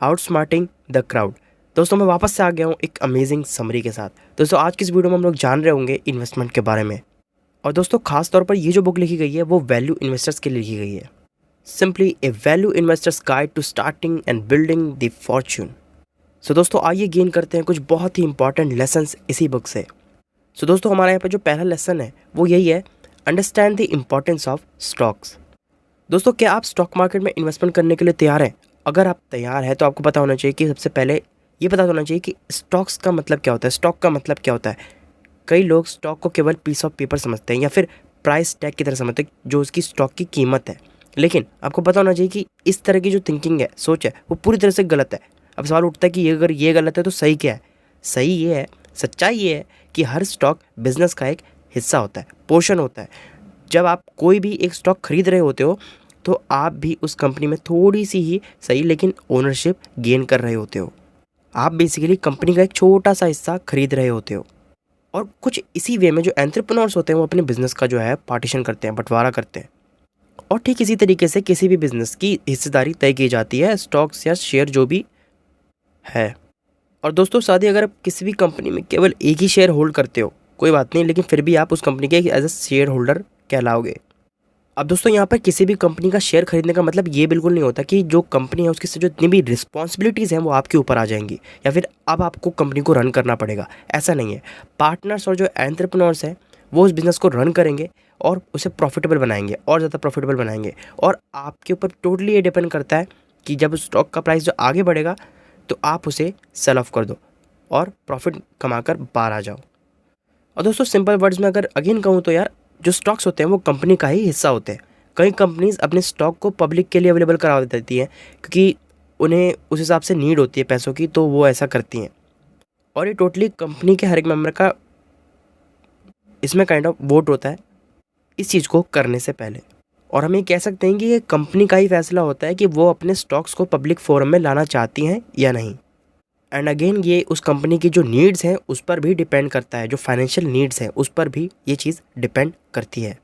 आउटस्मार्टिंग the crowd. दोस्तों मैं वापस से आ गया हूँ एक अमेजिंग समरी के साथ। दोस्तों आज की इस वीडियो में हम लोग जान रहे होंगे इन्वेस्टमेंट के बारे में। और दोस्तों खास तौर पर ये जो बुक लिखी गई है वो वैल्यू इन्वेस्टर्स के लिए लिखी गई है। Simply a value investors guide to starting and building the fortune. So दोस्तों आइए गेन करते हैं कुछ बहुत ही इंपॉर्टेंट लेसन्स इसी बुक से। सो दोस्तों हमारे यहाँ पर जो पहला लेसन है वो यही है, understand the importance of stocks. दोस्तों क्या आप स्टॉक मार्केट में इन्वेस्टमेंट करने के लिए तैयार हैं? अगर आप तैयार हैं तो आपको पता होना चाहिए कि सबसे पहले ये पता होना चाहिए कि स्टॉक्स का मतलब क्या होता है, स्टॉक का मतलब क्या होता है। कई लोग स्टॉक को केवल पीस ऑफ पेपर समझते हैं या फिर प्राइस टैग की तरह समझते हैं जो उसकी स्टॉक की कीमत है। लेकिन आपको पता होना चाहिए कि इस तरह की जो थिंकिंग है, सोच है, वो पूरी तरह से गलत है। अब सवाल उठता है कि अगर ये गलत है तो सही क्या है? सही ये है, सच्चाई ये है कि हर स्टॉक बिजनेस का एक हिस्सा होता है, पोर्शन होता है। जब आप कोई भी एक स्टॉक खरीद रहे होते हो तो आप भी उस कंपनी में थोड़ी सी ही सही लेकिन ओनरशिप गेन कर रहे होते हो। आप बेसिकली कंपनी का एक छोटा सा हिस्सा खरीद रहे होते हो। और कुछ इसी वे में जो एंटरप्रेन्योर्स होते हैं वो अपने बिजनेस का जो है पार्टीशन करते हैं, बंटवारा करते हैं। और ठीक इसी तरीके से किसी भी बिजनेस की हिस्सेदारी तय की जाती है, स्टॉक्स या शेयर जो भी है। और दोस्तों साथ ही अगर आप किसी भी कंपनी में केवल एक ही शेयर होल्ड करते हो कोई बात नहीं, लेकिन फिर भी आप उस कंपनी के एज ए शेयर होल्डर कहलाओगे। अब दोस्तों यहाँ पर किसी भी कंपनी का शेयर खरीदने का मतलब ये बिल्कुल नहीं होता कि जो कंपनी है उसकी जो इतनी भी रिस्पॉन्सिबिलिटीज़ हैं वो आपके ऊपर आ जाएंगी या फिर अब आपको कंपनी को रन करना पड़ेगा। ऐसा नहीं है। पार्टनर्स और जो एंटरप्रेन्योर्स हैं वो उस बिज़नेस को रन करेंगे और उसे प्रॉफिटेबल बनाएंगे और ज़्यादा प्रॉफिटेबल बनाएंगे। और आपके ऊपर टोटली ये डिपेंड करता है कि जब स्टॉक का प्राइस जो आगे बढ़ेगा तो आप उसे सेल ऑफ कर दो और प्रॉफिट कमाकर बाहर आ जाओ। और दोस्तों सिंपल वर्ड्स में अगर अगेन कहूँ तो यार, जो स्टॉक्स होते हैं वो कंपनी का ही हिस्सा होते हैं। कई कंपनीज अपने स्टॉक को पब्लिक के लिए अवेलेबल करा देती हैं क्योंकि उन्हें उस हिसाब से नीड होती है पैसों की, तो वो ऐसा करती हैं। और ये टोटली कंपनी के हर एक मेंबर का इसमें काइंड ऑफ वोट होता है इस चीज़ को करने से पहले। और हम ये कह सकते हैं कि ये कंपनी का ही फैसला होता है कि वो अपने स्टॉक्स को पब्लिक फोरम में लाना चाहती हैं या नहीं। एंड अगेन ये उस कंपनी की जो नीड्स हैं उस पर भी डिपेंड करता है, जो फाइनेंशियल नीड्स हैं उस पर भी ये चीज़ डिपेंड करती है।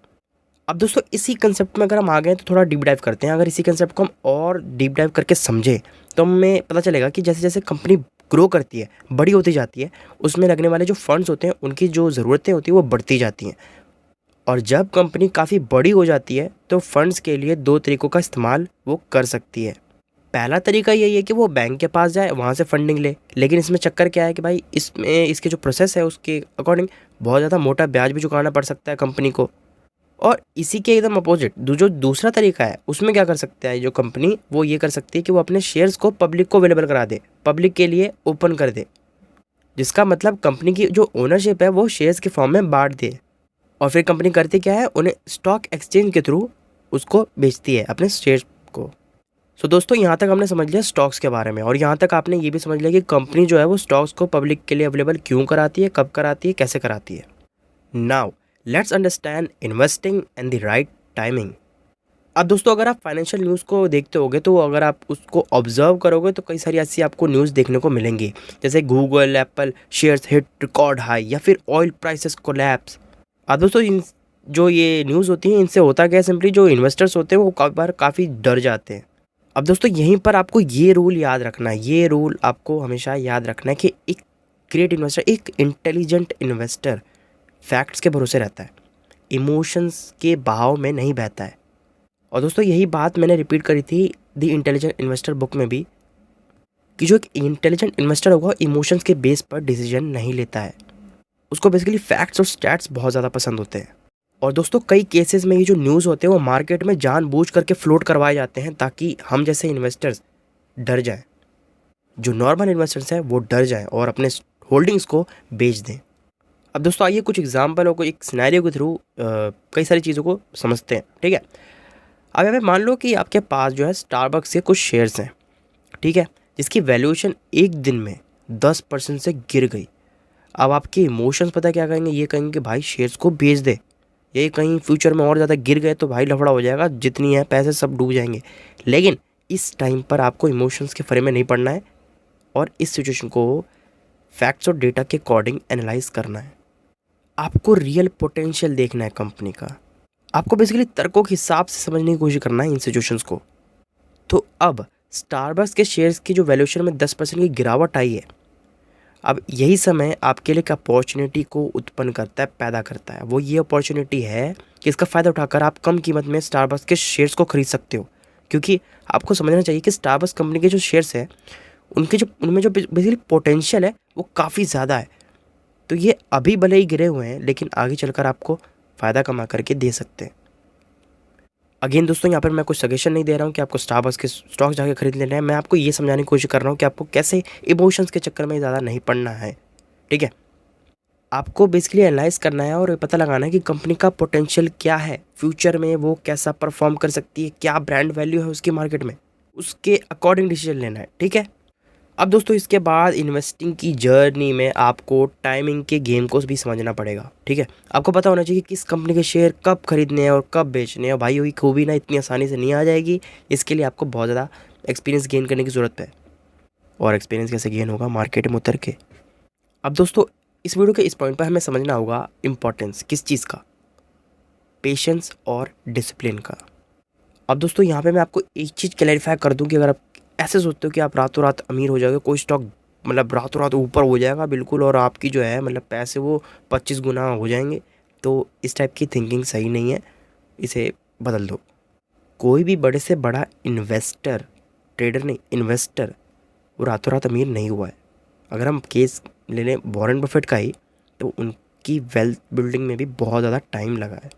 अब दोस्तों इसी कंसेप्ट में अगर हम आ गए तो थोड़ा डीप डाइव करते हैं। अगर इसी कंसेप्ट को हम और डीप डाइव करके समझें तो हमें पता चलेगा कि जैसे जैसे कंपनी ग्रो करती है, बड़ी होती जाती है, उसमें लगने वाले जो फंड्स होते हैं उनकी जो ज़रूरतें होती हैं वो बढ़ती जाती हैं। और जब कंपनी काफ़ी बड़ी हो जाती है तो फंड्स के लिए दो तरीक़ों का इस्तेमाल वो कर सकती है। पहला तरीका यही है कि वो बैंक के पास जाए, वहाँ से फंडिंग ले। लेकिन इसमें चक्कर क्या है कि भाई इसमें इसके जो प्रोसेस है उसके अकॉर्डिंग बहुत ज़्यादा मोटा ब्याज भी चुकाना पड़ सकता है कंपनी को। और इसी के एकदम अपोजिट जो दूसरा तरीका है उसमें क्या कर सकता है जो कंपनी, वो ये कर सकती है कि वो अपने शेयर्स को पब्लिक को अवेलेबल करा दे, पब्लिक के लिए ओपन कर दे। जिसका मतलब कंपनी की जो ओनरशिप है वो शेयर्स के फॉर्म में बांट दे। और फिर कंपनी करती क्या है, उन्हें स्टॉक एक्सचेंज के थ्रू उसको बेचती है अपने शेयर्स को। सो दोस्तों यहाँ तक हमने समझ लिया स्टॉक्स के बारे में, और यहाँ तक आपने ये भी समझ लिया कि कंपनी जो है वो स्टॉक्स को पब्लिक के लिए अवेलेबल क्यों कराती है, कब कराती है, कैसे कराती है। Now let's understand investing and the right timing. अब दोस्तों अगर आप फाइनेंशियल न्यूज़ को देखते होगे तो अगर आप उसको ऑब्जर्व करोगे तो कई सारी ऐसी आपको न्यूज़ देखने को मिलेंगी, जैसे Google Apple shares hit record high या फिर ऑयल प्राइसेस कोलैप्स। अब दोस्तों इन जो ये न्यूज़ होती हैं इनसे होता क्या है, सिंपली जो इन्वेस्टर्स होते हैं वो काफ़ी डर जाते हैं। अब दोस्तों यहीं पर आपको ये रूल याद रखना है, ये रूल आपको हमेशा याद रखना है कि एक ग्रेट इन्वेस्टर, एक इंटेलिजेंट इन्वेस्टर फैक्ट्स के भरोसे रहता है, इमोशंस के बहाव में नहीं बहता है। और दोस्तों यही बात मैंने रिपीट करी थी द इंटेलिजेंट इन्वेस्टर बुक में भी, कि जो एक इंटेलिजेंट इन्वेस्टर होगा इमोशंस के बेस पर डिसीजन नहीं लेता है, उसको बेसिकली फैक्ट्स और स्टैट्स बहुत ज़्यादा पसंद होते हैं। और दोस्तों कई केसेस में ये जो न्यूज़ होते हैं वो मार्केट में जानबूझ करके फ्लोट करवाए जाते हैं ताकि हम जैसे इन्वेस्टर्स डर जाएं, जो नॉर्मल इन्वेस्टर्स हैं वो डर जाएं और अपने होल्डिंग्स को बेच दें। अब दोस्तों आइए कुछ एग्जांपलों को, एक सिनेरियो के थ्रू कई सारी चीज़ों को समझते हैं, ठीक है। अब हमें मान लो कि आपके पास जो है स्टारबक्स के कुछ शेयर्स हैं, ठीक है, जिसकी वैल्यूएशन एक दिन में 10% से गिर गई। अब आपके इमोशंस पता क्या कहेंगे, ये कहेंगे कि भाई शेयर्स को बेच दे, ये कहीं फ्यूचर में और ज़्यादा गिर गए तो भाई लफड़ा हो जाएगा, जितनी है पैसे सब डूब जाएंगे। लेकिन इस टाइम पर आपको इमोशंस के फरे में नहीं पड़ना है और इस सिचुएशन को फैक्ट्स और डेटा के अकॉर्डिंग एनालाइज करना है। आपको रियल पोटेंशियल देखना है कंपनी का, आपको बेसिकली तर्कों के हिसाब से समझने की कोशिश करना है इन सिचुएशंस को। तो अब स्टारबक्स के शेयर्स की जो वैल्यूएशन में 10% की गिरावट आई है, अब यही समय आपके लिए एक अपॉर्चुनिटी को उत्पन्न करता है, पैदा करता है। वो ये अपॉर्चुनिटी है कि इसका फ़ायदा उठाकर आप कम कीमत में स्टारबक्स के शेयर्स को खरीद सकते हो। क्योंकि आपको समझना चाहिए कि स्टारबक्स कंपनी के जो शेयर्स हैं उनमें जो बेसिकली पोटेंशियल है वो काफ़ी ज़्यादा है। तो ये अभी भले ही गिरे हुए हैं, लेकिन आगे चलकर आपको फ़ायदा कमा करके दे सकते हैं। अगेन दोस्तों, यहाँ पर मैं कुछ सजेशन नहीं दे रहा हूँ कि आपको स्टारबक्स के स्टॉक जाके खरीद लेना है। मैं आपको ये समझाने की कोशिश कर रहा हूँ कि आपको कैसे इमोशंस के चक्कर में ज़्यादा नहीं पड़ना है। ठीक है, आपको बेसिकली एनालाइज करना है और पता लगाना है कि कंपनी का पोटेंशियल क्या है, फ्यूचर में वो कैसा परफॉर्म कर सकती है, क्या ब्रांड वैल्यू है उसकी मार्केट में, उसके अकॉर्डिंग डिसीजन लेना है। ठीक है, अब दोस्तों इसके बाद इन्वेस्टिंग की जर्नी में आपको टाइमिंग के गेम को भी समझना पड़ेगा। ठीक है, आपको पता होना चाहिए कि किस कंपनी के शेयर कब खरीदने हैं और कब बेचने हैं। भाई वही खूबी ना इतनी आसानी से नहीं आ जाएगी, इसके लिए आपको बहुत ज़्यादा एक्सपीरियंस गेन करने की ज़रूरत है। और एक्सपीरियंस कैसे गेन होगा? मार्केट में उतर के। अब दोस्तों इस वीडियो के इस पॉइंट पर हमें समझना होगा इम्पोर्टेंस किस चीज़ का, पेशेंस और डिसिप्लिन का। अब दोस्तों यहाँ पे मैं आपको एक चीज़ क्लैरिफाई कर दूँ कि अगर आप ऐसे सोचते हो कि आप रातों रात अमीर हो जाओगे, कोई स्टॉक मतलब रातों रात ऊपर हो जाएगा बिल्कुल और आपकी जो है मतलब पैसे वो 25 गुना हो जाएंगे, तो इस टाइप की थिंकिंग सही नहीं है, इसे बदल दो। कोई भी बड़े से बड़ा इन्वेस्टर, ट्रेडर नहीं इन्वेस्टर, वो रातों रात अमीर नहीं हुआ है। अगर हम केस ले लें वॉरेन बफेट का ही, तो उनकी वेल्थ बिल्डिंग में भी बहुत ज़्यादा टाइम लगा है।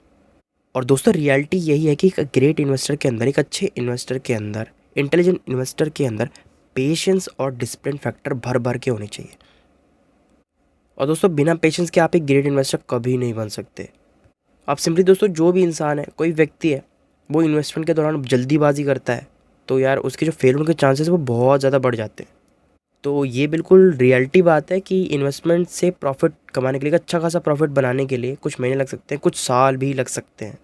और दोस्तों रियलिटी यही है कि एक ग्रेट इन्वेस्टर के अंदर, एक अच्छे इन्वेस्टर के अंदर, इंटेलिजेंट इन्वेस्टर के अंदर पेशेंस और डिसिप्लिन फैक्टर भर भर के होने चाहिए। और दोस्तों बिना पेशेंस के आप एक ग्रेट इन्वेस्टर कभी नहीं बन सकते। आप सिंपली दोस्तों, जो भी इंसान है, कोई व्यक्ति है, वो इन्वेस्टमेंट के दौरान जल्दीबाजी करता है तो यार उसके जो फेल होने के चांसेस वो बहुत ज़्यादा बढ़ जाते हैं। तो ये बिल्कुल रियलिटी बात है कि इन्वेस्टमेंट से प्रॉफिट कमाने के लिए, अच्छा खासा प्रॉफिट बनाने के लिए कुछ महीने लग सकते हैं, कुछ साल भी लग सकते हैं।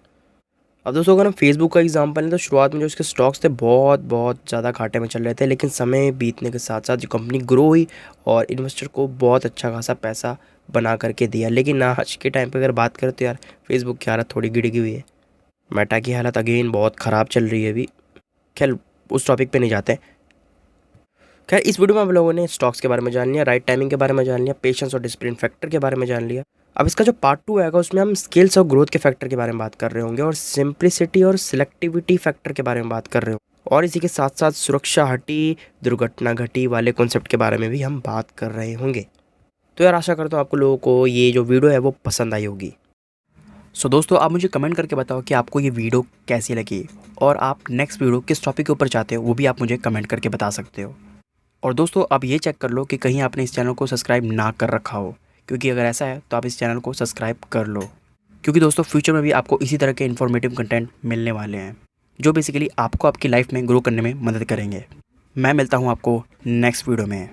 अब दोस्तों अगर हम फेसबुक का एग्जांपल लें तो शुरुआत में जो उसके स्टॉक्स थे बहुत बहुत ज़्यादा घाटे में चल रहे थे, लेकिन समय बीतने के साथ साथ जो कंपनी ग्रो हुई और इन्वेस्टर को बहुत अच्छा खासा पैसा बना करके दिया। लेकिन आज के टाइम पे अगर बात करें तो यार फेसबुक की हालत थोड़ी गिरी हुई है, मेटा की हालत अगेन बहुत ख़राब चल रही है अभी। खैर उस टॉपिक पे नहीं जाते। खैर इस वीडियो में हम लोगों ने स्टॉक्स के बारे में जान लिया, राइट टाइमिंग के बारे में जान लिया, पेशेंस और डिसिप्लिन फैक्टर के बारे में जान लिया। अब इसका जो पार्ट 2 आएगा उसमें हम स्किल्स और ग्रोथ के फैक्टर के बारे में बात कर रहे होंगे और सिंप्लिसिटी और सिलेक्टिविटी फैक्टर के बारे में बात कर रहे होंगे, और इसी के साथ साथ सुरक्षा हटी दुर्घटना घटी वाले कॉन्सेप्ट के बारे में भी हम बात कर रहे होंगे। तो यार आशा करता हूँ आपको लोगों को ये जो वीडियो है वो पसंद आई होगी। सो दोस्तों आप मुझे कमेंट करके बताओ कि आपको ये वीडियो कैसी लगी और आप नेक्स्ट वीडियो किस टॉपिक के ऊपर चाहते हो, वो भी आप मुझे कमेंट करके बता सकते हो। और दोस्तों आप ये चेक कर लो कि कहीं आपने इस चैनल को सब्सक्राइब ना कर रखा हो, क्योंकि अगर ऐसा है तो आप इस चैनल को सब्सक्राइब कर लो, क्योंकि दोस्तों फ्यूचर में भी आपको इसी तरह के इन्फॉर्मेटिव कंटेंट मिलने वाले हैं जो बेसिकली आपको आपकी लाइफ में ग्रो करने में मदद करेंगे। मैं मिलता हूँ आपको नेक्स्ट वीडियो में।